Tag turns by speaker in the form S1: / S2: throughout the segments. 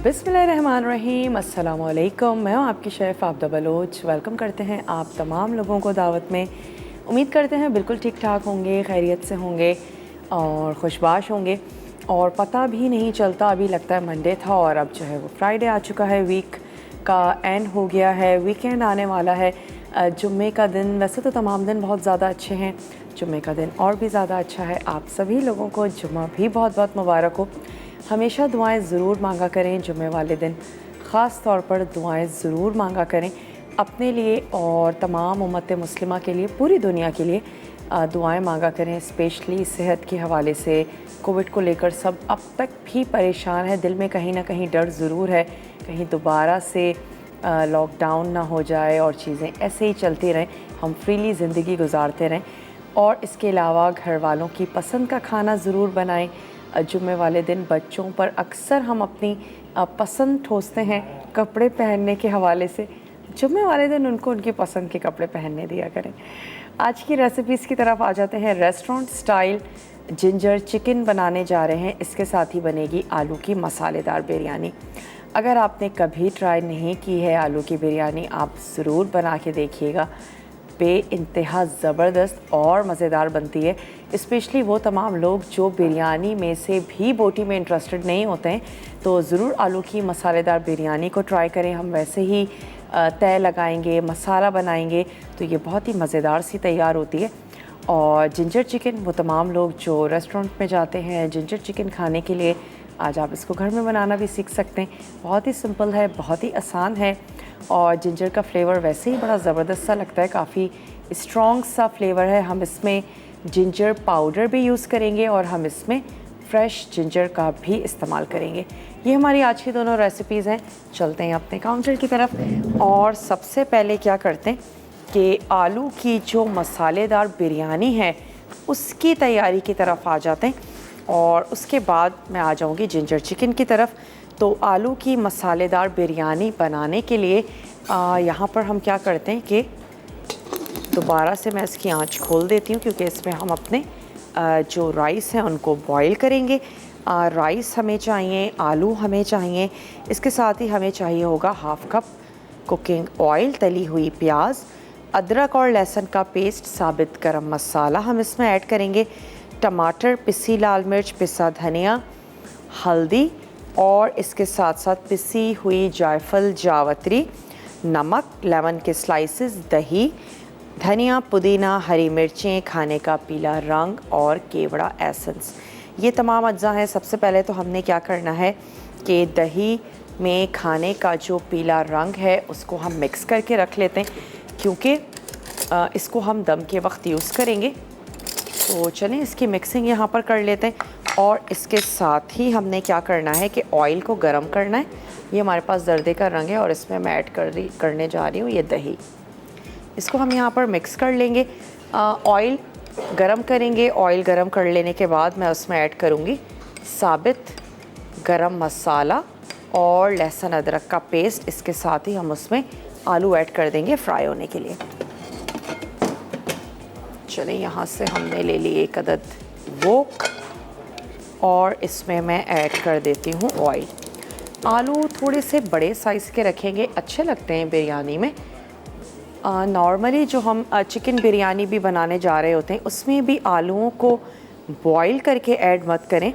S1: बिस्मिल्लाहिर्रहमानिर्रहीम, अस्सलाम वालेकुम। मैं हूँ आपकी शेफ़ आबदा बलोच। वेलकम करते हैं आप तमाम लोगों को दावत में। उम्मीद करते हैं बिल्कुल ठीक ठाक होंगे, खैरियत से होंगे और खुशबाश होंगे। और पता भी नहीं चलता, अभी लगता है मंडे था और अब जो है वो फ्राइडे आ चुका है। वीक का एंड हो गया है, वीकेंड आने वाला है। जुम्मे का दिन, वैसे तो तमाम दिन बहुत ज़्यादा अच्छे हैं, जुम्मे का दिन और भी ज़्यादा अच्छा है। आप सभी लोगों को जुम्मा भी बहुत बहुत मुबारक हो। हमेशा दुआएं ज़रूर मांगा करें, जुम्मे वाले दिन ख़ास तौर पर दुआएं ज़रूर मांगा करें अपने लिए और तमाम उम्मत मुस्लिमा के लिए, पूरी दुनिया के लिए दुआएं मांगा करें। स्पेशली सेहत के हवाले से, कोविड को लेकर सब अब तक भी परेशान है। दिल में कहीं ना कहीं डर ज़रूर है, कहीं दोबारा से लॉकडाउन ना हो जाए और चीज़ें ऐसे ही चलती रहें, हम फ्रीली ज़िंदगी गुजारते रहें। और इसके अलावा घर वालों की पसंद का खाना ज़रूर बनाएं। जुम्मे वाले दिन बच्चों पर अक्सर हम अपनी पसंद ठोसते हैं कपड़े पहनने के हवाले से। जुम्मे वाले दिन उनको उनकी पसंद के कपड़े पहनने दिया करें। आज की रेसिपीज़ की तरफ आ जाते हैं। रेस्टोरेंट स्टाइल जिंजर चिकन बनाने जा रहे हैं। इसके साथ ही बनेगी आलू की मसालेदार बिरयानी। अगर आपने कभी ट्राई नहीं की है आलू की बिरयानी, आप ज़रूर बना के देखिएगा। बेइंतहा ज़बरदस्त और मज़ेदार बनती है। स्पेशली वो तमाम लोग जो बिरयानी में से भी बोटी में इंटरेस्टेड नहीं होते हैं, तो ज़रूर आलू की मसालेदार बिरयानी को ट्राई करें। हम वैसे ही तय लगाएंगे, मसाला बनाएंगे, तो ये बहुत ही मज़ेदार सी तैयार होती है। और जिंजर चिकन, वो तमाम लोग जो रेस्टोरेंट में जाते हैं जिंजर चिकन खाने के लिए, आज आप इसको घर में बनाना भी सीख सकते हैं। बहुत ही सिंपल है, बहुत ही आसान है और जिंजर का फ्लेवर वैसे ही बड़ा ज़बरदस्त सा लगता है, काफ़ी स्ट्रॉन्ग सा फ्लेवर है। हम इसमें जिंजर पाउडर भी यूज़ करेंगे और हम इसमें फ्रेश जिंजर का भी इस्तेमाल करेंगे। ये हमारी आज की दोनों रेसिपीज़ हैं। चलते हैं अपने काउंटर की तरफ और सबसे पहले क्या करते हैं कि आलू की जो मसालेदार बिरयानी है उसकी तैयारी की तरफ आ जाते हैं और उसके बाद मैं आ जाऊंगी जिंजर चिकन की तरफ। तो आलू की मसालेदार बिरयानी बनाने के लिए यहाँ पर हम क्या करते हैं कि दोबारा से मैं इसकी आंच खोल देती हूँ, क्योंकि इसमें हम अपने जो राइस हैं उनको बॉईल करेंगे। राइस हमें चाहिए, आलू हमें चाहिए, इसके साथ ही हमें चाहिए होगा हाफ़ कप कुकिंग ऑयल, तली हुई प्याज, अदरक और लहसुन का पेस्ट, साबित गरम मसाला हम इसमें ऐड करेंगे, टमाटर, पिसी लाल मिर्च, पिसा धनिया, हल्दी और इसके साथ साथ पिसी हुई जायफल, जावित्री, नमक, लेमन के स्लाइसेस, दही, धनिया, पुदीना, हरी मिर्चें, खाने का पीला रंग और केवड़ा एसेंस। ये तमाम अज्जा हैं। सबसे पहले तो हमने क्या करना है कि दही में खाने का जो पीला रंग है उसको हम मिक्स करके रख लेते हैं, क्योंकि इसको हम दम के वक्त यूज़ करेंगे। तो चलें इसकी मिक्सिंग यहाँ पर कर लेते हैं। और इसके साथ ही हमने क्या करना है कि ऑयल को गरम करना है। ये हमारे पास जर्दे का रंग है और इसमें मैं ऐड करने जा रही हूँ ये दही। इसको हम यहाँ पर मिक्स कर लेंगे। ऑयल गरम करेंगे। ऑयल गरम कर लेने के बाद मैं उसमें ऐड करूँगी साबित गरम मसाला और लहसुन अदरक का पेस्ट। इसके साथ ही हम उसमें आलू ऐड कर देंगे फ्राई होने के लिए। चलें, यहाँ से हमने ले ली एक अदद वोक और इसमें मैं ऐड कर देती हूँ ऑयल। आलू थोड़े से बड़े साइज़ के रखेंगे, अच्छे लगते हैं बिरयानी में। नॉर्मली जो हम चिकन बिरयानी भी बनाने जा रहे होते हैं उसमें भी आलूओं को बॉईल करके ऐड मत करें,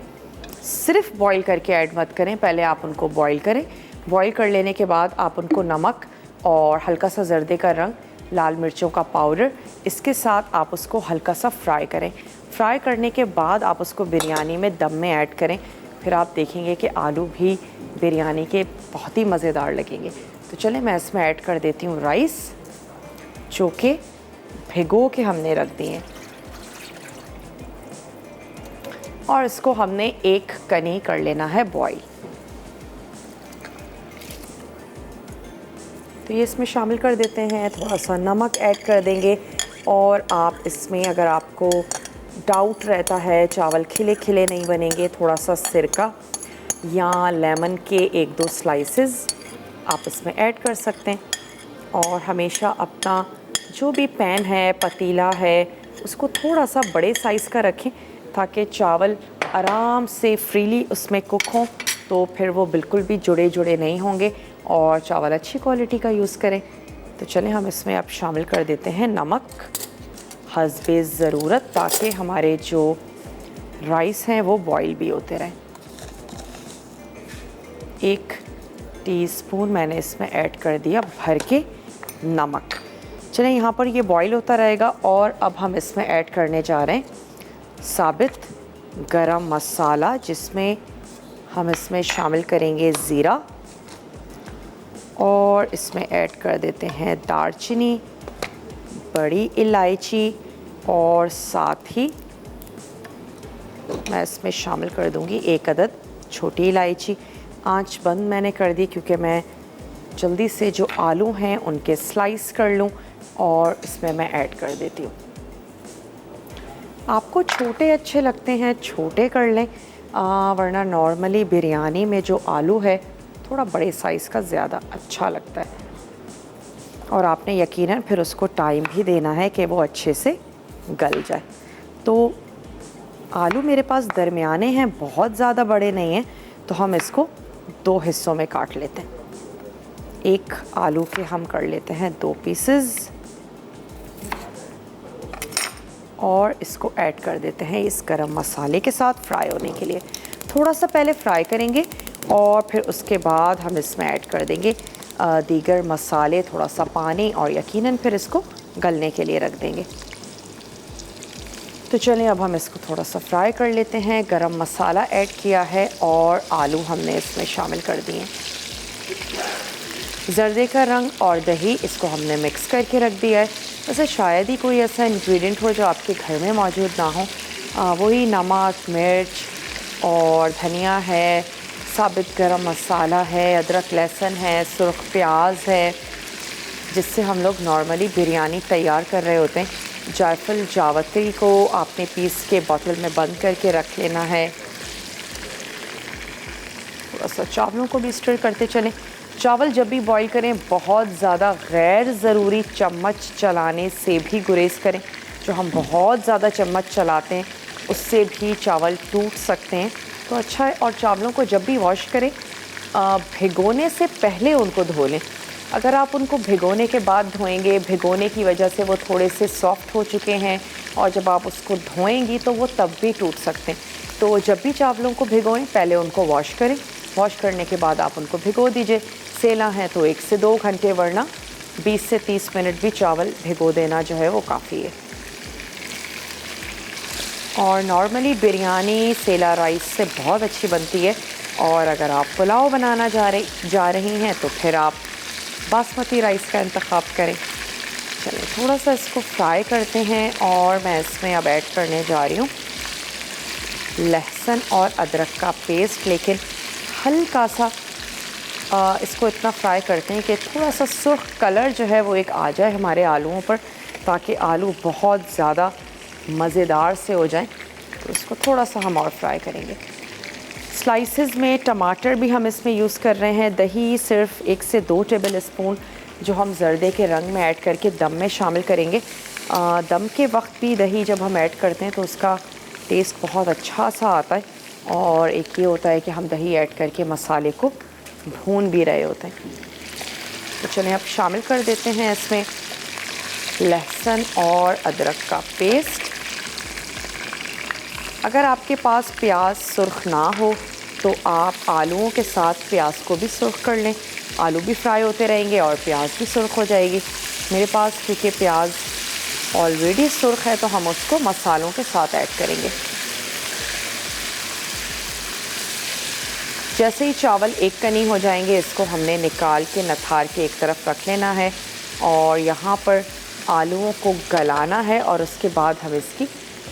S1: सिर्फ बॉईल करके ऐड मत करें। पहले आप उनको बॉईल करें। बॉईल कर लेने के बाद आप उनको नमक और हल्का सा जर्दे का रंग, लाल मिर्चों का पाउडर, इसके साथ आप उसको हल्का सा फ्राई करें। फ्राई करने के बाद आप उसको बिरयानी में दम में ऐड करें। फिर आप देखेंगे कि आलू भी बिरयानी के बहुत ही मज़ेदार लगेंगे। तो चलें मैं इसमें ऐड कर देती हूँ राइस, जो कि भिगो के हमने रख दिए हैं और इसको हमने एक कनी कर लेना है बॉईल। तो ये इसमें शामिल कर देते हैं। थोड़ा सा नमक ऐड कर देंगे और आप इसमें अगर आपको डाउट रहता है चावल खिले खिले नहीं बनेंगे, थोड़ा सा सिरका या लेमन के एक दो स्लाइसेस आप इसमें ऐड कर सकते हैं। और हमेशा अपना जो भी पैन है, पतीला है, उसको थोड़ा सा बड़े साइज़ का रखें ताकि चावल आराम से फ्रीली उसमें कुक हों तो फिर वो बिल्कुल भी जुड़े जुड़े नहीं होंगे और चावल अच्छी क्वालिटी का यूज़ करें। तो चलें हम इसमें अब शामिल कर देते हैं नमक हस्बे ज़रूरत, ताकि हमारे जो राइस हैं वो बॉईल भी होते रहें। 1 टीस्पून मैंने इसमें ऐड कर दिया भर के नमक। चलें यहाँ पर ये बॉईल होता रहेगा और अब हम इसमें ऐड करने जा रहे हैं साबित गरम मसाला, जिसमें हम इसमें शामिल करेंगे ज़ीरा और इसमें ऐड कर देते हैं दालचीनी, बड़ी इलायची और साथ ही मैं इसमें शामिल कर दूंगी 1 अदद छोटी इलायची। आंच बंद मैंने कर दी क्योंकि मैं जल्दी से जो आलू हैं उनके स्लाइस कर लूं और इसमें मैं ऐड कर देती हूँ। आपको छोटे अच्छे लगते हैं छोटे कर लें, वरना नॉर्मली बिरयानी में जो आलू है थोड़ा बड़े साइज़ का ज़्यादा अच्छा लगता है और आपने यकीनन फिर उसको टाइम भी देना है कि वो अच्छे से गल जाए। तो आलू मेरे पास दरमियाने हैं, बहुत ज़्यादा बड़े नहीं हैं, तो हम इसको 2 हिस्सों में काट लेते हैं। एक आलू के हम कर लेते हैं 2 पीसेस और इसको ऐड कर देते हैं इस गरम मसाले के साथ फ्राई होने के लिए। थोड़ा सा पहले फ्राई करेंगे और फिर उसके बाद हम इसमें ऐड कर देंगे दीगर मसाले, थोड़ा सा पानी और यकीनन फिर इसको गलने के लिए रख देंगे। तो चलें अब हम इसको थोड़ा सा फ्राई कर लेते हैं। गरम मसाला ऐड किया है और आलू हमने इसमें शामिल कर दिए। जर्दे का रंग और दही इसको हमने मिक्स करके रख दिया है। वैसे शायद ही कोई ऐसा इंग्रेडिएंट हो जो आपके घर में मौजूद ना हो। वही नमक, मिर्च और धनिया है, साबित गरम मसाला है, अदरक लहसुन है, सुर्ख प्याज है, जिससे हम लोग नॉर्मली बिरयानी तैयार कर रहे होते हैं। जायफल जावित्री को आपने पीस के बोतल में बंद करके रख लेना है। थोड़ा सा चावलों को भी स्टर करते चलें। चावल जब भी बॉईल करें बहुत ज़्यादा गैर ज़रूरी चम्मच चलाने से भी गुरेज करें। जो हम बहुत ज़्यादा चम्मच चलाते हैं उससे भी चावल टूट सकते हैं, तो अच्छा है। और चावलों को जब भी वॉश करें भिगोने से पहले उनको धो लें। अगर आप उनको भिगोने के बाद धोएंगे, भिगोने की वजह से वो थोड़े से सॉफ्ट हो चुके हैं और जब आप उसको धोएंगी तो वो तब भी टूट सकते हैं। तो जब भी चावलों को भिगोएं पहले उनको वॉश करें, वॉश करने के बाद आप उनको भिगो दीजिए। सेला है तो 1 से 2 घंटे, वरना 20 से 30 मिनट भी चावल भिगो देना जो है वो काफ़ी है। और नॉर्मली बिरयानी सेला राइस से बहुत अच्छी बनती है और अगर आप पुलाव बनाना जा रही हैं तो फिर आप बासमती राइस का इंतखाब करें। चलिए थोड़ा सा इसको फ्राई करते हैं और मैं इसमें अब ऐड करने जा रही हूँ लहसुन और अदरक का पेस्ट, लेकिन हल्का सा इसको इतना फ्राई करते हैं कि थोड़ा सा सुर्ख कलर जो है वो एक आ जाए हमारे आलूओं पर, ताकि आलू बहुत ज़्यादा मज़ेदार से हो जाएं। तो इसको थोड़ा सा हम और फ्राई करेंगे। स्लाइसेस में टमाटर भी हम इसमें यूज़ कर रहे हैं। दही सिर्फ 1 से 2 टेबल स्पून जो हम जर्दे के रंग में ऐड करके दम में शामिल करेंगे। दम के वक्त भी दही जब हम ऐड करते हैं तो उसका टेस्ट बहुत अच्छा सा आता है। और एक ये होता है कि हम दही ऐड करके मसाले को भून भी रहे होते हैं। तो चलिए अब शामिल कर देते हैं इसमें लहसुन और अदरक का पेस्ट। अगर आपके पास प्याज सुर्ख ना हो तो आप आलूओं के साथ प्याज को भी सुर्ख कर लें। आलू भी फ्राई होते रहेंगे और प्याज भी सुर्ख हो जाएगी। मेरे पास क्योंकि प्याज ऑलरेडी सुर्ख है तो हम उसको मसालों के साथ ऐड करेंगे। जैसे ही चावल एक कनी हो जाएंगे इसको हमने निकाल के नथार के एक तरफ रख लेना है और यहाँ पर आलूओं को गलाना है और उसके बाद हम इसकी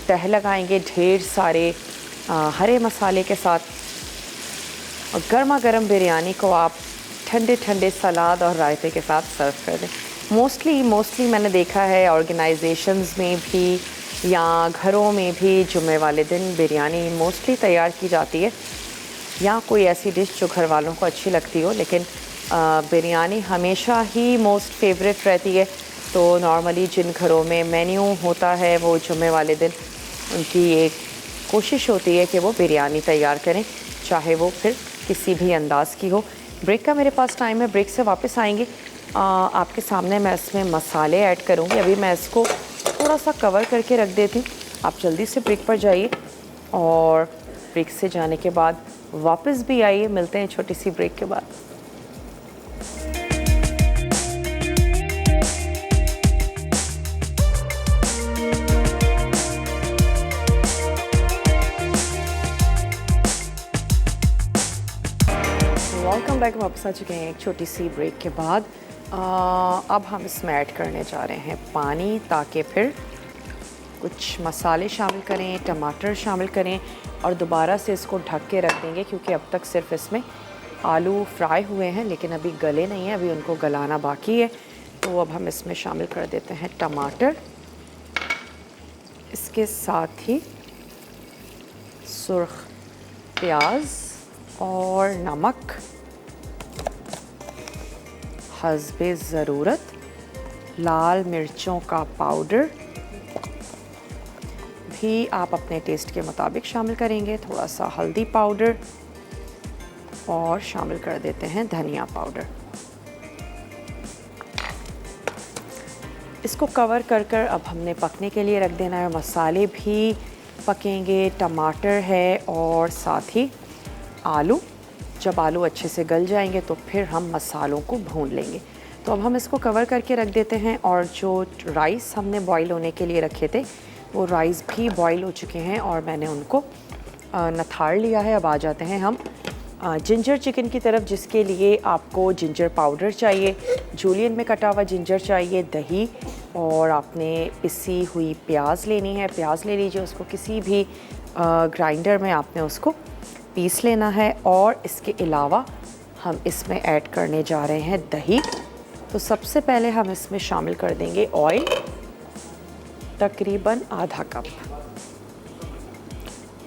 S1: तह लगाएंगे ढेर सारे हरे मसाले के साथ। और गर्मा गर्म बिरयानी को आप ठंडे ठंडे सलाद और रायते के साथ सर्व कर दें। मोस्टली मैंने देखा है ऑर्गेनाइजेशंस में भी या घरों में भी जुम्मे वाले दिन बिरयानी मोस्टली तैयार की जाती है, या कोई ऐसी डिश जो घर वालों को अच्छी लगती हो, लेकिन बिरयानी हमेशा ही मोस्ट फेवरेट रहती है। तो नॉर्मली जिन घरों में मेन्यू होता है वो जुम्मे वाले दिन उनकी एक कोशिश होती है कि वो बिरयानी तैयार करें, चाहे वो फिर किसी भी अंदाज़ की हो। ब्रेक का मेरे पास टाइम है, ब्रेक से वापस आएंगे। आपके सामने मैं इसमें मसाले ऐड करूँगी। अभी मैं इसको थोड़ा सा कवर करके रख देती हूँ। आप जल्दी से ब्रेक पर जाइए और ब्रेक से जाने के बाद वापस भी आइए। मिलते हैं छोटी सी ब्रेक के बाद। Welcome back. वापस आ चुके हैं एक छोटी सी ब्रेक के बाद। अब हम इसमें ऐड करने जा रहे हैं पानी, ताकि फिर कुछ मसाले शामिल करें, टमाटर शामिल करें और दोबारा से इसको ढक के रख देंगे, क्योंकि अब तक सिर्फ इसमें आलू फ्राई हुए हैं लेकिन अभी गले नहीं हैं, अभी उनको गलाना बाकी है। तो अब हम इसमें शामिल कर देते हैं टमाटर, इसके साथ ही सुर्ख प्याज और नमक हस्बे ज़रूरत, लाल मिर्चों का पाउडर भी आप अपने टेस्ट के मुताबिक शामिल करेंगे, थोड़ा सा हल्दी पाउडर और शामिल कर देते हैं धनिया पाउडर। इसको कवर कर कर अब हमने पकने के लिए रख देना है। मसाले भी पकेंगे, टमाटर है और साथ ही आलू। जब आलू अच्छे से गल जाएंगे तो फिर हम मसालों को भून लेंगे। तो अब हम इसको कवर करके रख देते हैं। और जो राइस हमने बॉईल होने के लिए रखे थे वो राइस भी बॉईल हो चुके हैं और मैंने उनको नथाड़ लिया है। अब आ जाते हैं हम जिंजर चिकन की तरफ, जिसके लिए आपको जिंजर पाउडर चाहिए, जूलियन में कटा हुआ जिंजर चाहिए, दही और आपने पिसी हुई प्याज लेनी है। प्याज ले लीजिए, उसको किसी भी ग्राइंडर में आपने उसको पीस लेना है। और इसके अलावा हम इसमें ऐड करने जा रहे हैं दही। तो सबसे पहले हम इसमें शामिल कर देंगे ऑयल, तकरीबन आधा कप,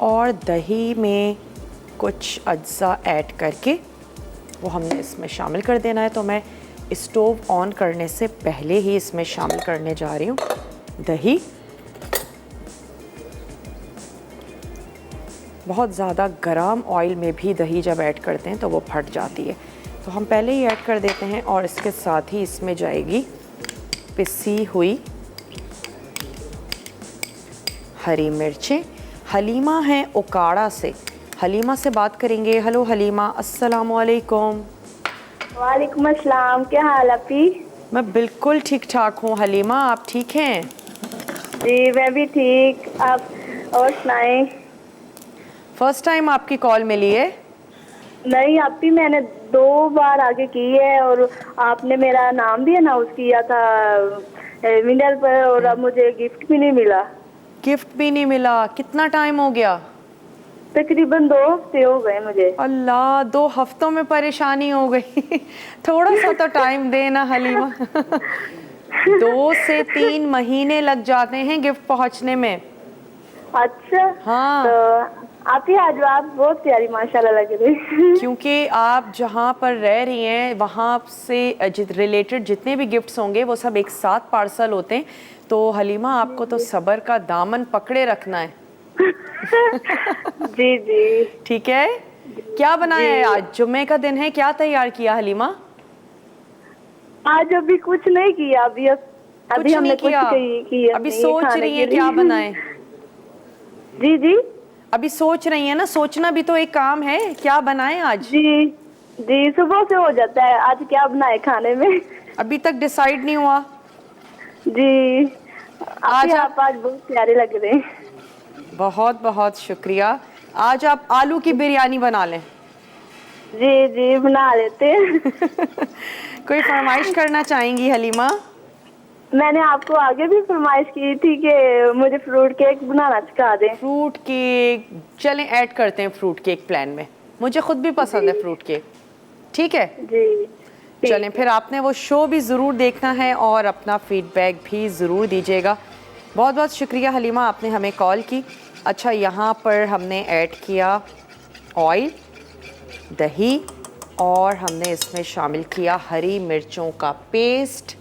S1: और दही में कुछ अज्जा ऐड करके वो हमने इसमें शामिल कर देना है। तो मैं स्टोव ऑन करने से पहले ही इसमें शामिल करने जा रही हूँ दही। बहुत ज़्यादा गर्म ऑयल में भी दही जब ऐड करते हैं तो वो फट जाती है, तो हम पहले ही ऐड कर देते हैं। और इसके साथ ही इसमें जाएगी पिसी हुई हरी मिर्चें। हलीमा है ओकाड़ा से, हलीमा से बात करेंगे। हेलो हलीमा, अस्सलाम वालेकुम।
S2: वालेकुम अस्सलाम, क्या हाल आपकी?
S1: मैं बिल्कुल ठीक ठाक हूँ हलीमा, आप ठीक हैं?
S2: जी मैं भी ठीक। आप और सुनाएं?
S1: फर्स्ट टाइम आपकी कॉल मिली है?
S2: नहीं, आपकी मैंने 2 बार आगे की है और आपने मेरा नाम भी अनाउंस किया था विनर पर, और अब मुझे गिफ्ट भी नहीं मिला।
S1: गिफ्ट भी नहीं मिला? कितना टाइम हो गया?
S2: तकरीबन 2 हफ्ते हो गए मुझे।
S1: अल्लाह, 2 हफ्तों में परेशानी हो गई। थोड़ा सा तो टाइम देना हलीमा। 2 से 3 महीने लग जाते हैं गिफ्ट पहुंचने में।
S2: अच्छा
S1: हाँ,
S2: तो आपकी आज आप बहुत प्यारी माशाल्लाह लग रही।
S1: क्योंकि आप जहाँ पर रह रही हैं वहाँ से रिलेटेड जितने भी गिफ्ट्स होंगे वो सब एक साथ पार्सल होते हैं। तो हलीमा, आपको तो सब्र का दामन पकड़े रखना है।
S2: जी जी
S1: ठीक है। क्या बनाया है आज? जुम्मे का दिन है, क्या तैयार किया हलीमा?
S2: आज अभी कुछ नहीं किया, अभी हमने कुछ किया।
S1: अभी सोच रही हैं क्या बनाएं?
S2: जी जी
S1: अभी सोच रही हैं ना, सोचना भी तो एक काम है। क्या बनाएं आज?
S2: जी जी, सुबह से हो जाता है आज क्या बनाए खाने में।
S1: अभी तक डिसाइड नहीं हुआ?
S2: जी
S1: आज
S2: आप बहुत प्यारे लग रहे हैं।
S1: बहुत बहुत शुक्रिया। आज आप आलू की बिरयानी बना लें।
S2: जी जी बना लेते हैं।
S1: कोई फरमाइश करना चाहेंगी हलीमा?
S2: मैंने आपको आगे भी फरमाइश की थी कि मुझे फ्रूट केक बनाना सिखा दें।
S1: फ्रूट केक, चलें ऐड करते हैं फ्रूट केक प्लान में। मुझे खुद भी पसंद है फ्रूट केक। ठीक है
S2: जी,
S1: चलें फिर। आपने वो शो भी ज़रूर देखना है और अपना फीडबैक भी ज़रूर दीजिएगा। बहुत बहुत शुक्रिया हलीमा, आपने हमें कॉल की। अच्छा, यहाँ पर हमने ऐड किया ऑयल, दही और हमने इसमें शामिल किया हरी मिर्चों का पेस्ट।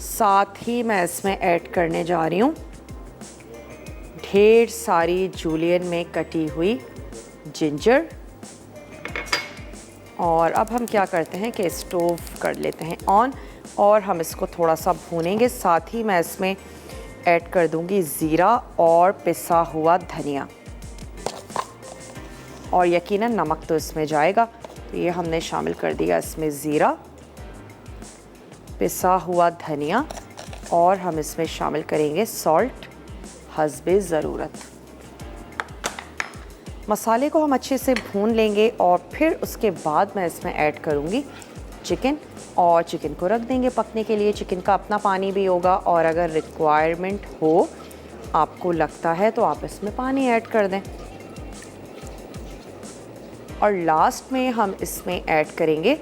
S1: साथ ही मैं इसमें ऐड करने जा रही हूँ ढेर सारी जूलियन में कटी हुई जिंजर और अब हम क्या करते हैं कि स्टोव कर लेते हैं ऑन और हम इसको थोड़ा सा भूनेंगे। साथ ही मैं इसमें ऐड कर दूंगी ज़ीरा और पिसा हुआ धनिया, और यकीनन नमक तो इसमें जाएगा। तो ये हमने शामिल कर दिया इसमें ज़ीरा, पिसा हुआ धनिया, और हम इसमें शामिल करेंगे सॉल्ट हस्बे ज़रूरत। मसाले को हम अच्छे से भून लेंगे और फिर उसके बाद मैं इसमें ऐड करूँगी चिकन, और चिकन को रख देंगे पकने के लिए। चिकन का अपना पानी भी होगा, और अगर रिक्वायरमेंट हो, आपको लगता है, तो आप इसमें पानी ऐड कर दें। और लास्ट में हम इसमें ऐड करेंगे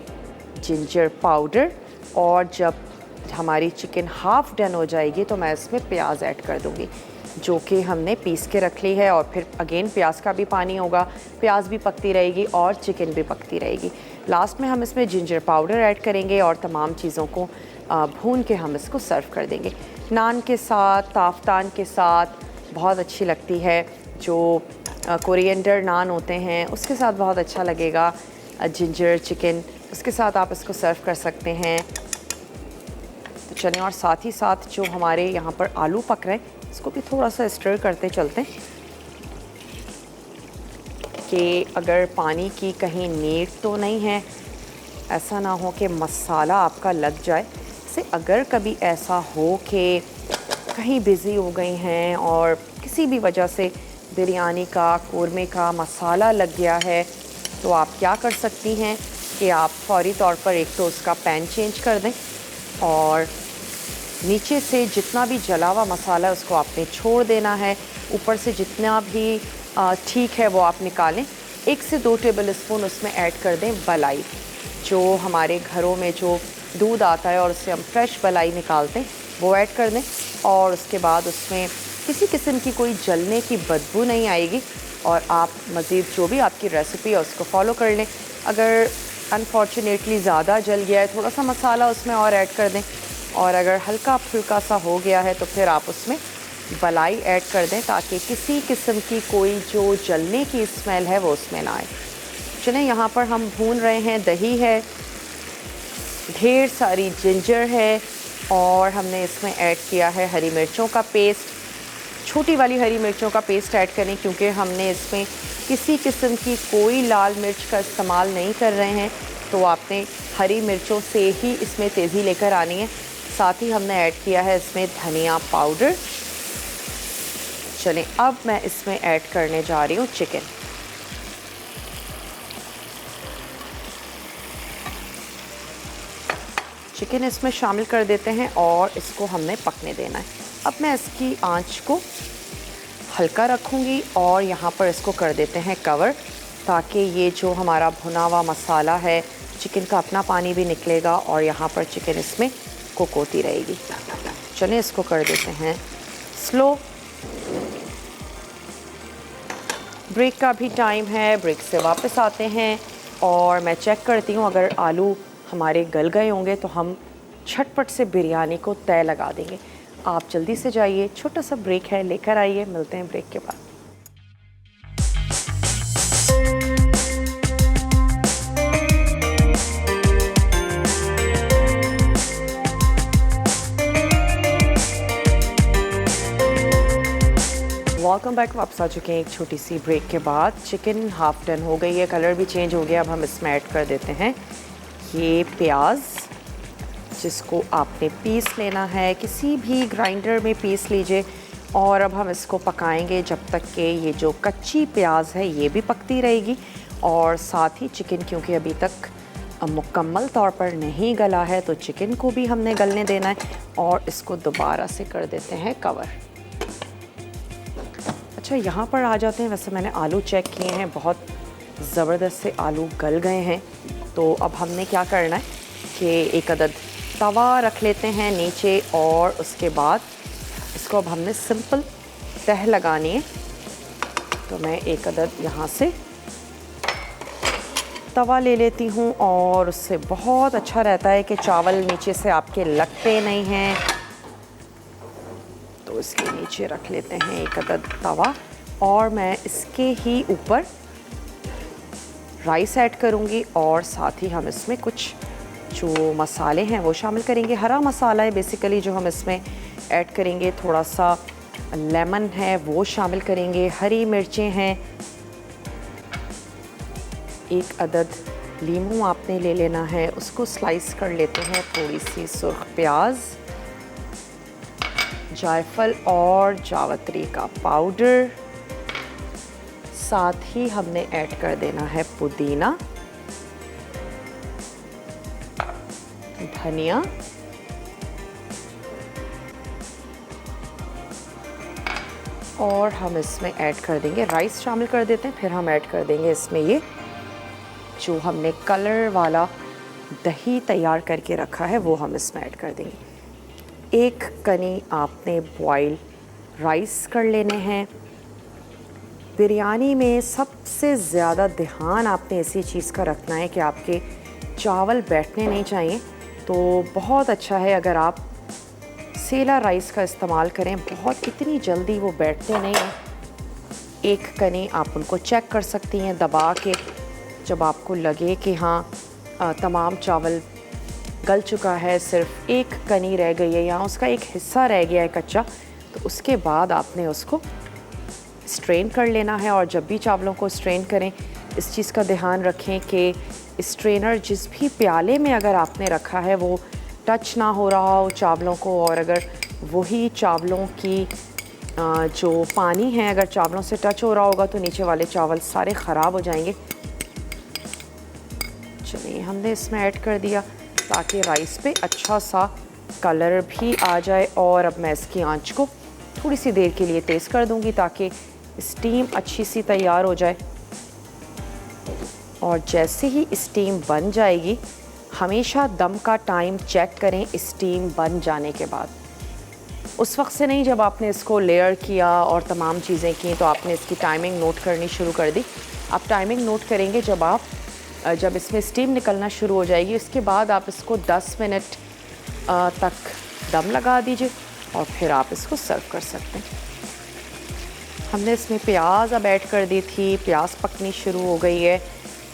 S1: जिंजर पाउडर, और जब हमारी चिकन हाफ़ डन हो जाएगी तो मैं इसमें प्याज ऐड कर दूँगी, जो कि हमने पीस के रख ली है। और फिर अगेन प्याज का भी पानी होगा, प्याज भी पकती रहेगी और चिकन भी पकती रहेगी। लास्ट में हम इसमें जिंजर पाउडर ऐड करेंगे और तमाम चीज़ों को भून के हम इसको सर्व कर देंगे। नान के साथ, ताफ्तान के साथ बहुत अच्छी लगती है। जो कोरिएंडर नान होते हैं उसके साथ बहुत अच्छा लगेगा। जिंजर चिकन, उसके साथ आप इसको सर्व कर सकते हैं। तो चलें, और साथ ही साथ जो हमारे यहाँ पर आलू पक रहे हैं, इसको भी थोड़ा सा स्टर करते चलते हैं कि अगर पानी की कहीं नीड तो नहीं है, ऐसा ना हो कि मसाला आपका लग जाए। से अगर कभी ऐसा हो कि कहीं बिज़ी हो गई हैं और किसी भी वजह से बिरयानी का, कोरमे का मसाला लग गया है, तो आप क्या कर सकती हैं कि आप फौरी तौर पर एक तो उसका पैन चेंज कर दें, और नीचे से जितना भी जला हुआ मसाला है उसको आपने छोड़ देना है। ऊपर से जितना भी ठीक है वो आप निकालें। 1 से 2 टेबल स्पून उसमें ऐड कर दें मलाई, जो हमारे घरों में जो दूध आता है और उससे हम फ्रेश मलाई निकालते हैं, वो ऐड कर दें। और उसके बाद उसमें किसी किस्म की कोई जलने की बदबू नहीं आएगी, और आप मज़ीद जो भी आपकी रेसिपी है उसको फॉलो कर लें। अगर अनफॉर्चुनेटली ज़्यादा जल गया है, थोड़ा सा मसाला उसमें और ऐड कर दें, और अगर हल्का फुल्का सा हो गया है तो फिर आप उसमें मलाई ऐड कर दें, ताकि किसी किस्म की कोई जो जलने की स्मेल है वो उसमें ना आए। चलें, यहाँ पर हम भून रहे हैं, दही है, ढेर सारी जिंजर है, और हमने इसमें ऐड किया है हरी मिर्चों का पेस्ट। छोटी वाली हरी मिर्चों का पेस्ट ऐड करें, क्योंकि हमने इसमें किसी किस्म की कोई लाल मिर्च का इस्तेमाल नहीं कर रहे हैं, तो आपने हरी मिर्चों से ही इसमें तेज़ी लेकर आनी है। साथ ही हमने ऐड किया है इसमें धनिया पाउडर। चलें, अब मैं इसमें ऐड करने जा रही हूँ चिकन। चिकन इसमें शामिल कर देते हैं और इसको हमने पकने देना है। अब मैं इसकी आंच को हल्का रखूँगी और यहाँ पर इसको कर देते हैं कवर, ताकि ये जो हमारा भुना हुआ मसाला है, चिकन का अपना पानी भी निकलेगा और यहाँ पर चिकन इसमें कुक होती रहेगी। चलिए, इसको कर देते हैं स्लो। ब्रेक का भी टाइम है, ब्रेक से वापस आते हैं और मैं चेक करती हूँ। अगर आलू हमारे गल गए होंगे तो हम झटपट से बिरयानी को तय लगा देंगे। आप जल्दी से जाइए, छोटा सा ब्रेक है, लेकर आइए। मिलते हैं ब्रेक के बाद। Welcome back. वापस आ चुके हैं एक छोटी सी ब्रेक के बाद। चिकन हाफ डन हो गई है, कलर भी चेंज हो गया। अब हम इसमें ऐड कर देते हैं ये प्याज, जिसको आपने पीस लेना है, किसी भी ग्राइंडर में पीस लीजिए। और अब हम इसको पकाएंगे जब तक कि ये जो कच्ची प्याज है ये भी पकती रहेगी, और साथ ही चिकन, क्योंकि अभी तक मुकम्मल तौर पर नहीं गला है, तो चिकन को भी हमने गलने देना है। और इसको दोबारा से कर देते हैं कवर। अच्छा, यहाँ पर आ जाते हैं। वैसे मैंने आलू चेक किए हैं, बहुत ज़बरदस्त से आलू गल गए हैं। तो अब हमने क्या करना है कि एक अदद तवा रख लेते हैं नीचे, और उसके बाद इसको अब हमने सिंपल तह लगानी है। तो मैं एक अदद यहाँ से तवा ले लेती हूँ, और उससे बहुत अच्छा रहता है कि चावल नीचे से आपके लगते नहीं हैं। तो इसके नीचे रख लेते हैं एक अदद तवा, और मैं इसके ही ऊपर राइस ऐड करूँगी और साथ ही हम इसमें कुछ जो मसाले हैं वो शामिल करेंगे। हरा मसाला है बेसिकली जो हम इसमें ऐड करेंगे, थोड़ा सा लेमन है वो शामिल करेंगे, हरी मिर्चें हैं, 1 अदद लीमू आपने ले लेना है, उसको स्लाइस कर लेते हैं, थोड़ी सी सुर्ख प्याज, जायफल और जावित्री का पाउडर, साथ ही हमने ऐड कर देना है पुदीना, धनिया, और हम इसमें ऐड कर देंगे राइस शामिल कर देते हैं। फिर हम ऐड कर देंगे इसमें ये जो हमने कलर वाला दही तैयार करके रखा है वो हम इसमें ऐड कर देंगे। 1 कनी आपने बॉयल राइस कर लेने हैं। बिरयानी में सबसे ज़्यादा ध्यान आपने इसी चीज़ का रखना है कि आपके चावल बैठने नहीं चाहिए। तो बहुत अच्छा है अगर आप सेला राइस का इस्तेमाल करें, बहुत इतनी जल्दी वो बैठते नहीं हैं। 1 कनी आप उनको चेक कर सकती हैं दबा के, जब आपको लगे कि हाँ तमाम चावल गल चुका है, सिर्फ 1 कनी रह गई है या उसका एक हिस्सा रह गया है कच्चा, तो उसके बाद आपने उसको स्ट्रेन कर लेना है। और जब भी चावलों को स्ट्रेन करें इस चीज़ का ध्यान रखें कि स्ट्रेनर जिस भी प्याले में अगर आपने रखा है वो टच ना हो रहा हो चावलों को, और अगर वही चावलों की जो पानी है अगर चावलों से टच हो रहा होगा तो नीचे वाले चावल सारे ख़राब हो जाएंगे। चलिए हमने इसमें ऐड कर दिया ताकि राइस पे अच्छा सा कलर भी आ जाए। और अब मैं इसकी आंच को थोड़ी सी देर के लिए तेज़ कर दूंगी ताकि स्टीम अच्छी सी तैयार हो जाए। और जैसे ही स्टीम बन जाएगी, हमेशा दम का टाइम चेक करें स्टीम बन जाने के बाद, उस वक्त से नहीं जब आपने इसको लेयर किया और तमाम चीज़ें की तो आपने इसकी टाइमिंग नोट करनी शुरू कर दी। आप टाइमिंग नोट करेंगे जब इसमें स्टीम निकलना शुरू हो जाएगी, उसके बाद आप इसको 10 मिनट तक दम लगा दीजिए और फिर आप इसको सर्व कर सकते हैं। हमने इसमें प्याज अब ऐड कर दी थी, प्याज पकनी शुरू हो गई है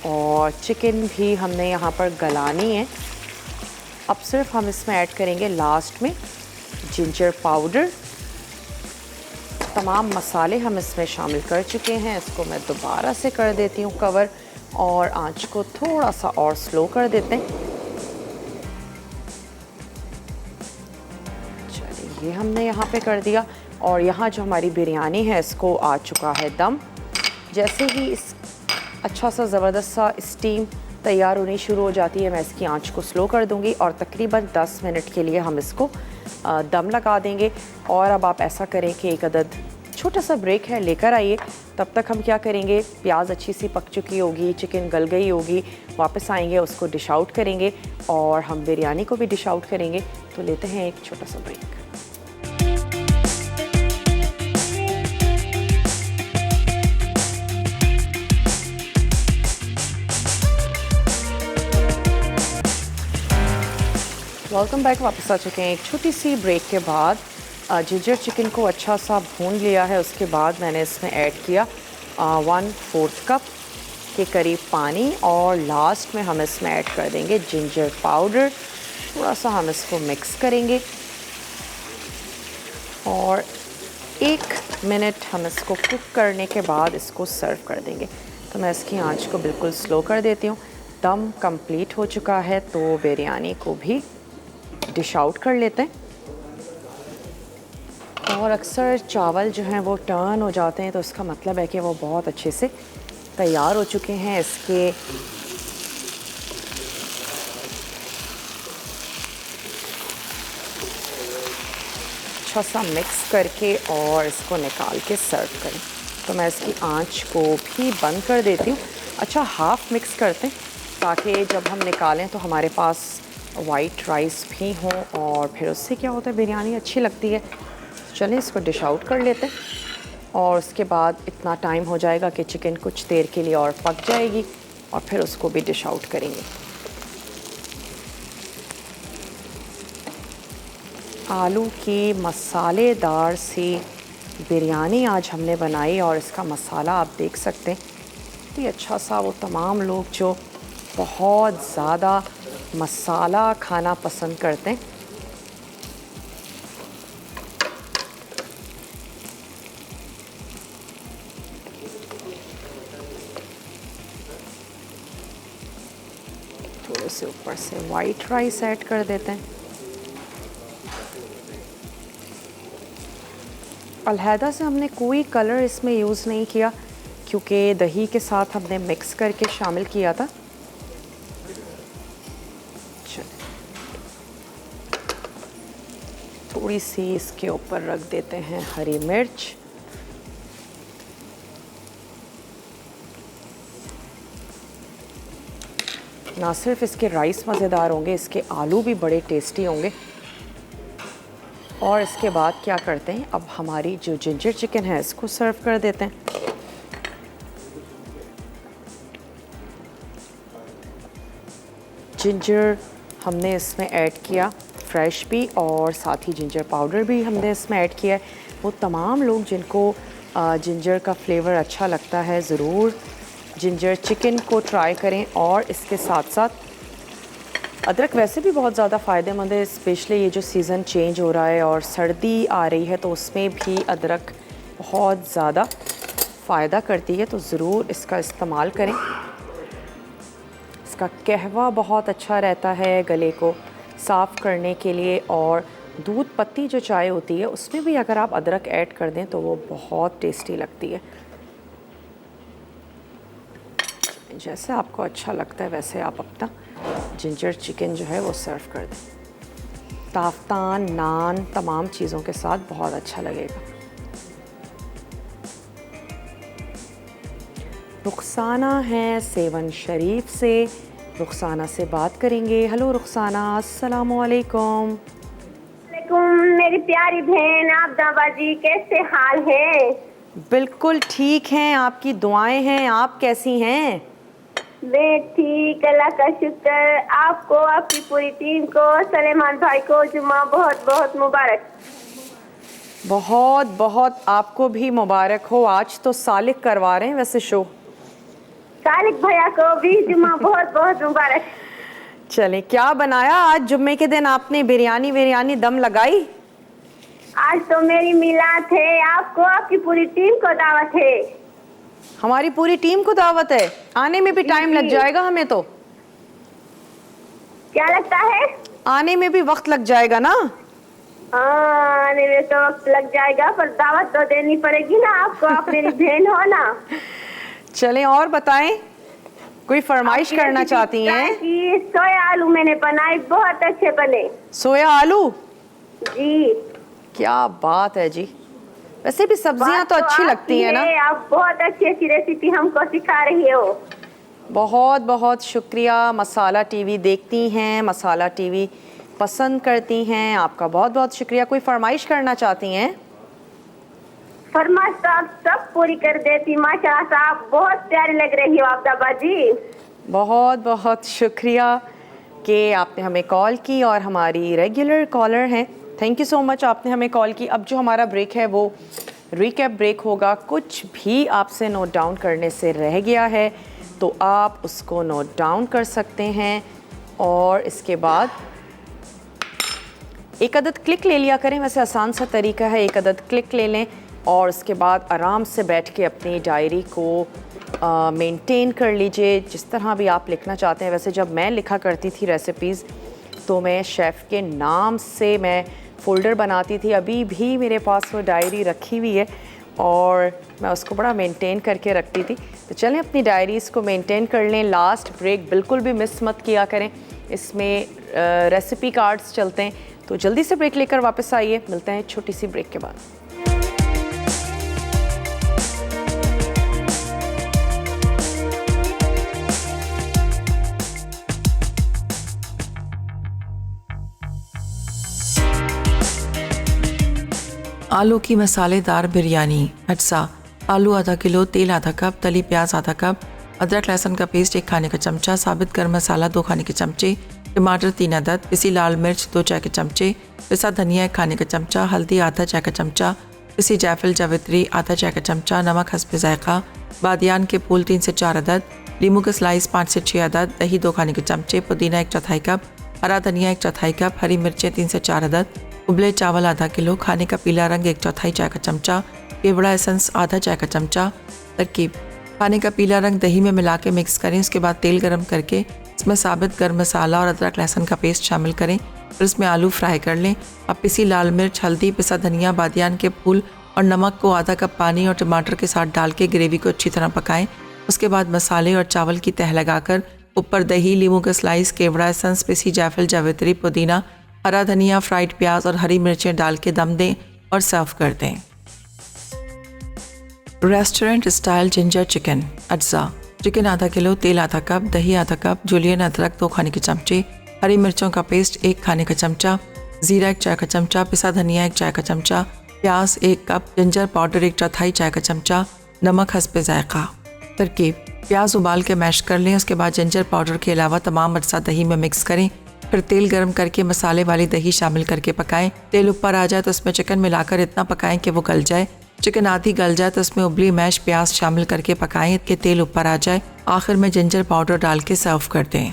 S1: और चिकन भी हमने यहाँ पर गलानी है। अब सिर्फ हम इसमें ऐड करेंगे लास्ट में जिंजर पाउडर। तमाम मसाले हम इसमें शामिल कर चुके हैं। इसको मैं दोबारा से कर देती हूँ कवर और आंच को थोड़ा सा और स्लो कर देते हैं। चलिए ये हमने यहाँ पे कर दिया और यहाँ जो हमारी बिरयानी है इसको आ चुका है दम। जैसे ही इस अच्छा सा ज़बरदस्त सा स्टीम तैयार होनी शुरू हो जाती है, मैं इसकी आंच को स्लो कर दूंगी और तकरीबन 10 मिनट के लिए हम इसको दम लगा देंगे। और अब आप ऐसा करें कि 1 अदद छोटा सा ब्रेक है लेकर आइए। तब तक हम क्या करेंगे, प्याज अच्छी सी पक चुकी होगी, चिकन गल गई होगी, वापस आएंगे उसको डिश आउट करेंगे और हम बिरयानी को भी डिश आउट करेंगे। तो लेते हैं एक छोटा सा ब्रेक। वेलकम बैक, वापस आ चुके हैं एक छोटी सी ब्रेक के बाद। जिंजर चिकन को अच्छा सा भून लिया है, उसके बाद मैंने इसमें ऐड किया 1/4 कप के करीब पानी और लास्ट में हम इसमें ऐड कर देंगे जिंजर पाउडर। थोड़ा सा हम इसको मिक्स करेंगे और 1 मिनट हम इसको कुक करने के बाद इसको सर्व कर देंगे। तो मैं इसकी आंच को बिल्कुल स्लो कर देती हूँ। दम कंप्लीट हो चुका है तो बिरयानी को भी डिश आउट कर लेते हैं। और अक्सर चावल जो हैं वो टर्न हो जाते हैं तो इसका मतलब है कि वो बहुत अच्छे से तैयार हो चुके हैं। इसके अच्छा सा मिक्स करके और इसको निकाल के सर्व करें। तो मैं इसकी आंच को भी बंद कर देती हूँ। अच्छा हाफ़ मिक्स करते हैं ताकि जब हम निकालें तो हमारे पास वाइट राइस भी हों और फिर उससे क्या होता है बिरयानी अच्छी लगती है। चलिए इसको डिश आउट कर लेते हैं और उसके बाद इतना टाइम हो जाएगा कि चिकन कुछ देर के लिए और पक जाएगी और फिर उसको भी डिश आउट करेंगे। आलू की मसालेदार सी बिरयानी आज हमने बनाई और इसका मसाला आप देख सकते हैं बहुत ही अच्छा सा वो तमाम लोग जो बहुत ज़्यादा मसाला खाना पसंद करते हैं। थोड़े से ऊपर से वाइट राइस ऐड कर देते हैं। अलहदा से हमने कोई कलर इसमें यूज़ नहीं किया क्योंकि दही के साथ हमने मिक्स करके शामिल किया था। थोड़ी सी इसके ऊपर रख देते हैं हरी मिर्च। ना सिर्फ इसके राइस मज़ेदार होंगे, इसके आलू भी बड़े टेस्टी होंगे। और इसके बाद क्या करते हैं, अब हमारी जो जिंजर चिकन है इसको सर्व कर देते हैं। जिंजर हमने इसमें ऐड किया, फ्रेश भी और साथ ही जिंजर पाउडर भी हमने इसमें ऐड किया है। वो तमाम लोग जिनको जिंजर का फ्लेवर अच्छा लगता है ज़रूर जिंजर चिकन को ट्राई करें। और इसके साथ साथ अदरक वैसे भी बहुत ज़्यादा फ़ायदेमंद है, स्पेशली ये जो सीज़न चेंज हो रहा है और सर्दी आ रही है तो उसमें भी अदरक बहुत ज़्यादा फ़ायदा करती है, तो ज़रूर इसका इस्तेमाल करें। इसका कहवा बहुत अच्छा रहता है गले को साफ़ करने के लिए, और दूध पत्ती जो चाय होती है उसमें भी अगर आप अदरक ऐड कर दें तो वो बहुत टेस्टी लगती है। जैसे आपको अच्छा लगता है वैसे आप अपना जिंजर चिकन जो है वो सर्व कर दें। ताफ्तान, नान, तमाम चीज़ों के साथ बहुत अच्छा लगेगा। रुखसाना है सेवन शरीफ से, रुखसाना से बात करेंगे। हेलो रुखसाना, अस्सलामु अलैकुम।
S2: मेरी प्यारी बहन आबदा जी, कैसे हाल है?
S1: बिल्कुल ठीक हैं, आपकी दुआएं हैं। आप कैसी हैं?
S2: मैं ठीक, अल्लाह का शुक्र। आपको, आपकी पूरी टीम को, सलेमान भाई को जुम्मा बहुत बहुत मुबारक।
S1: बहुत बहुत आपको भी मुबारक हो। आज तो सालिक करवा रहे हैं वैसे शो।
S2: सालिक भैया को भी जुम्मा बहुत बहुत मुबारक।
S1: चले, क्या बनाया आज जुम्मे के दिन आपने? बिरयानी दम लगाई?
S2: आज तो मेरी मिलाद है, आपको, आपकी पूरी टीम को दावत है।
S1: हमारी पूरी टीम को दावत है? आने में भी टाइम लग जाएगा हमें तो।
S2: क्या लगता है?
S1: आने में भी वक्त लग जाएगा ना?
S2: हाँ, आने में तो वक्त लग जाएगा, पर दावत तो देनी पड़ेगी ना आपको, आप मेरी बहन हो ना।
S1: चलें, और बताएं, कोई फरमाइश करना चाहती हैं?
S2: कि सोया आलू मैंने बनाए, बहुत अच्छे बने।
S1: सोया आलू?
S2: जी,
S1: क्या बात है जी। वैसे भी सब्जियां तो अच्छी लगती हैं ना?
S2: आप बहुत अच्छी अच्छी रेसिपी हमको सिखा रही हो।
S1: बहुत बहुत शुक्रिया। मसाला टीवी देखती हैं, मसाला टीवी पसंद करती हैं, आपका बहुत बहुत शुक्रिया। कोई फरमाइश करना चाहती हैं?
S2: फरमाइश तो आप सब पूरी कर देती, माशाल्लाह से आप बहुत प्यारी लग रही हो आबदा जी।
S1: बहुत बहुत शुक्रिया कि आपने हमें कॉल की और हमारी रेगुलर कॉलर हैं। थैंक यू सो मच, आपने हमें कॉल की। अब जो हमारा ब्रेक है वो रिकैप ब्रेक होगा। कुछ भी आपसे नोट डाउन करने से रह गया है तो आप उसको नोट डाउन कर सकते हैं, और इसके बाद एक अदद क्लिक ले लिया करें। वैसे आसान सा तरीका है, एक अदद क्लिक ले लें और उसके बाद आराम से बैठ के अपनी डायरी को मेंटेन कर लीजिए जिस तरह भी आप लिखना चाहते हैं। वैसे जब मैं लिखा करती थी रेसिपीज़ तो मैं शेफ़ के नाम से मैं फ़ोल्डर बनाती थी। अभी भी मेरे पास वो डायरी रखी हुई है और मैं उसको बड़ा मेंटेन करके रखती थी। तो चलें अपनी डायरीज़ को मेंटेन कर लें। लास्ट ब्रेक बिल्कुल भी मिस मत किया करें, इसमें रेसिपी कार्ड्स चलते हैं। तो जल्दी से ब्रेक लेकर वापस आइए, मिलते हैं छोटी सी ब्रेक के बाद।
S3: आलू की मसालेदार बिरयानी। अज्जा: आलू आधा किलो, तेल आधा कप, तली प्याज आधा कप, अदरक लहसुन का पेस्ट 1 खाने का चमचा, साबित गर्म मसाला 2 खाने के चमचे, टमाटर 3 अदद, पिसी लाल मिर्च 2 चाय के चमचे, पिसा धनिया 1 खाने का चमचा, हल्दी आधा चाय का चमचा, पिसी जायफल जावित्री आधा चाय का चमचा, नमक हस्ब ज़ायक़ा, बादियान के फूल 3 से 4 अदद, नींबू के स्लाइस 5 से 6 अदद, दही 2 खाने के चमचे, पुदीना 1/4 कप, हरा धनिया 1/4 कप, हरी मिर्चें 3 से 4 अदद, उबले चावल आधा किलो, खाने का पीला रंग 1/4 चाय का चमचा, केवड़ा एसेंस आधा चाय का चमचा। तरकीब: खाने का पीला रंग दही में मिला के मिक्स करें। उसके बाद तेल गरम करके इसमें साबित गर्म मसाला और अदरक लहसुन का पेस्ट शामिल करें। फिर इसमें आलू फ्राई कर लें। अब पिसी लाल मिर्च, हल्दी, पिसा धनिया, बादियान के फूल और नमक को आधा कप पानी और टमाटर के साथ डाल के ग्रेवी को अच्छी तरह पकाएं। उसके बाद मसाले और चावल की तह लगाकर ऊपर दही, नींबू के स्लाइस, केवड़ा एसेंस, पिसी जायफल जावित्री, पुदीना, हरा धनिया, फ्राइड प्याज और हरी मिर्चें डाल के दम दें और सर्व कर दें। Restaurant style ginger chicken. अज्जा: चिकन आधा किलो, तेल आधा कप, दही आधा कप, जुलियन अदरक 2 खाने के चमचे, हरी मिर्चों का पेस्ट 1 खाने का चमचा, ज़ीरा 1 चाय का चमचा, पिसा धनिया 1 चाय का चमचा, प्याज 1 कप, जिंजर पाउडर 1/4 चाय का चमचा, नमक हस्ब ज़ायक़ा। तरकीब: प्याज उबाल के मैश कर लें। उसके बाद जिंजर पाउडर के अलावा तमाम अज्जा दही में मिक्स करें। फिर तेल गरम करके मसाले वाली दही शामिल करके पकाएं। तेल ऊपर आ जाए तो उसमें चिकन मिलाकर इतना पकाएं कि वो गल जाए। चिकन आधी गल जाए तो उसमें उबली मैश प्याज शामिल करके पकाएं कि तेल ऊपर आ जाए। आखिर में जिंजर पाउडर डाल के सर्व कर दें।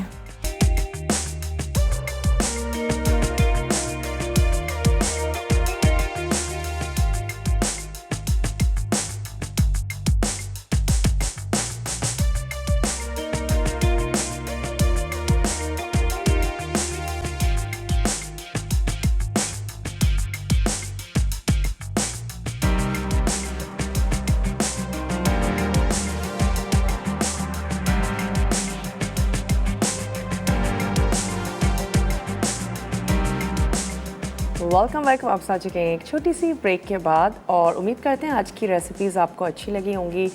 S1: Welcome back. आप आ चुके हैं एक छोटी सी ब्रेक के बाद और उम्मीद करते हैं आज की रेसिपीज़ आपको अच्छी लगी होंगी।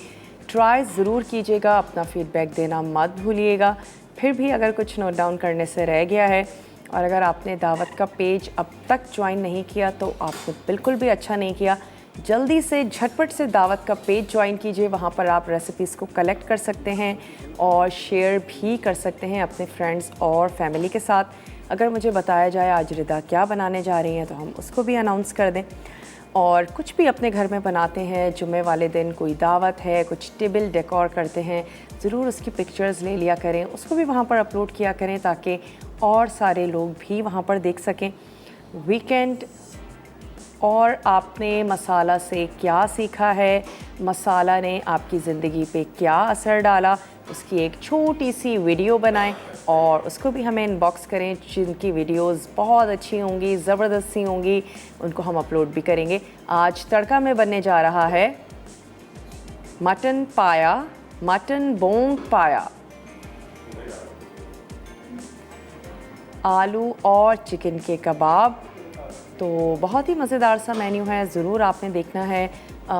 S1: ट्राई ज़रूर कीजिएगा, अपना फीडबैक देना मत भूलिएगा। फिर भी अगर कुछ नोट डाउन करने से रह गया है और अगर आपने दावत का पेज अब तक ज्वाइन नहीं किया तो आपने बिल्कुल भी अच्छा नहीं किया। जल्दी से झटपट से दावत का पेज ज्वाइन कीजिए। वहाँ पर आप रेसिपीज़ को कलेक्ट कर सकते हैं और शेयर भी कर सकते हैं अपने फ्रेंड्स और फैमिली के साथ। अगर मुझे बताया जाए आज रिदा क्या बनाने जा रही हैं तो हम उसको भी अनाउंस कर दें। और कुछ भी अपने घर में बनाते हैं, जुमे वाले दिन कोई दावत है, कुछ टेबल डेकोर करते हैं, ज़रूर उसकी पिक्चर्स ले लिया करें, उसको भी वहाँ पर अपलोड किया करें ताकि और सारे लोग भी वहाँ पर देख सकें। वीकेंड और आपने मसाला से क्या सीखा है, मसाला ने आपकी ज़िंदगी पे क्या असर डाला, उसकी एक छोटी सी वीडियो बनाएं और उसको भी हमें इनबॉक्स करें। जिनकी वीडियोस बहुत अच्छी होंगी, ज़बरदस्त सी होंगी, उनको हम अपलोड भी करेंगे। आज तड़का में बनने जा रहा है मटन पाया, मटन बोंग पाया, आलू और चिकन के कबाब। तो बहुत ही मज़ेदार सा मेन्यू है, ज़रूर आपने देखना है।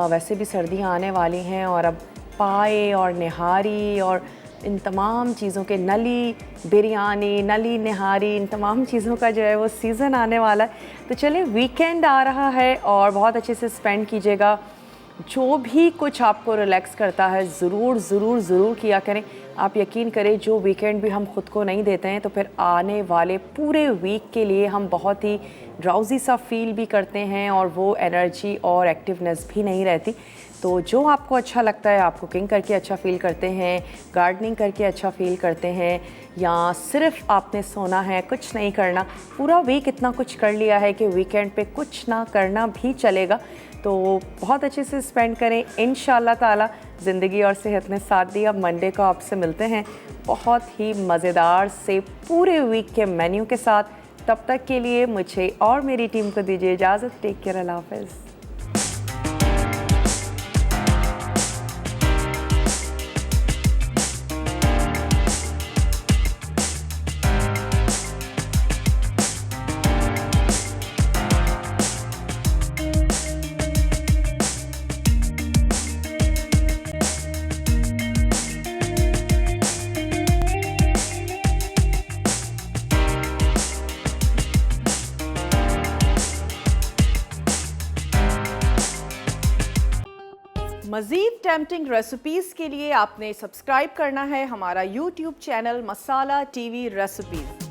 S1: वैसे भी सर्दियाँ आने वाली हैं और अब पाए और निहारी और इन तमाम चीज़ों के, नली बिरयानी, नली निहारी, इन तमाम चीज़ों का जो है वो सीज़न आने वाला है। तो चलिए, वीकेंड आ रहा है और बहुत अच्छे से स्पेंड कीजिएगा। जो भी कुछ आपको रिलैक्स करता है ज़रूर ज़रूर ज़रूर किया करें। आप यकीन करें, जो वीकेंड भी हम ख़ुद को नहीं देते हैं तो फिर आने वाले पूरे वीक के लिए हम बहुत ही ड्राउजी सा फील भी करते हैं और वो एनर्जी और एक्टिवनेस भी नहीं रहती। तो जो आपको अच्छा लगता है, आप कुकिंग करके अच्छा फ़ील करते हैं, गार्डनिंग करके अच्छा फ़ील करते हैं, या सिर्फ आपने सोना है, कुछ नहीं करना, पूरा वीक इतना कुछ कर लिया है कि वीकेंड पे कुछ ना करना भी चलेगा। तो बहुत अच्छे से स्पेंड करें। इंशाल्लाह ताला ज़िंदगी और सेहत ने साथ दी। अब मंडे को आपसे मिलते हैं बहुत ही मज़ेदार से पूरे वीक के मेन्यू के साथ। तब तक के लिए मुझे और मेरी टीम को दीजिए इजाज़त। टेक केयर, अल्लाह हाफ़िज़।
S4: मज़ीद टेम्पटिंग रेसिपीज़ के लिए आपने सब्सक्राइब करना है हमारा YouTube चैनल मसाला TV रेसिपीज़।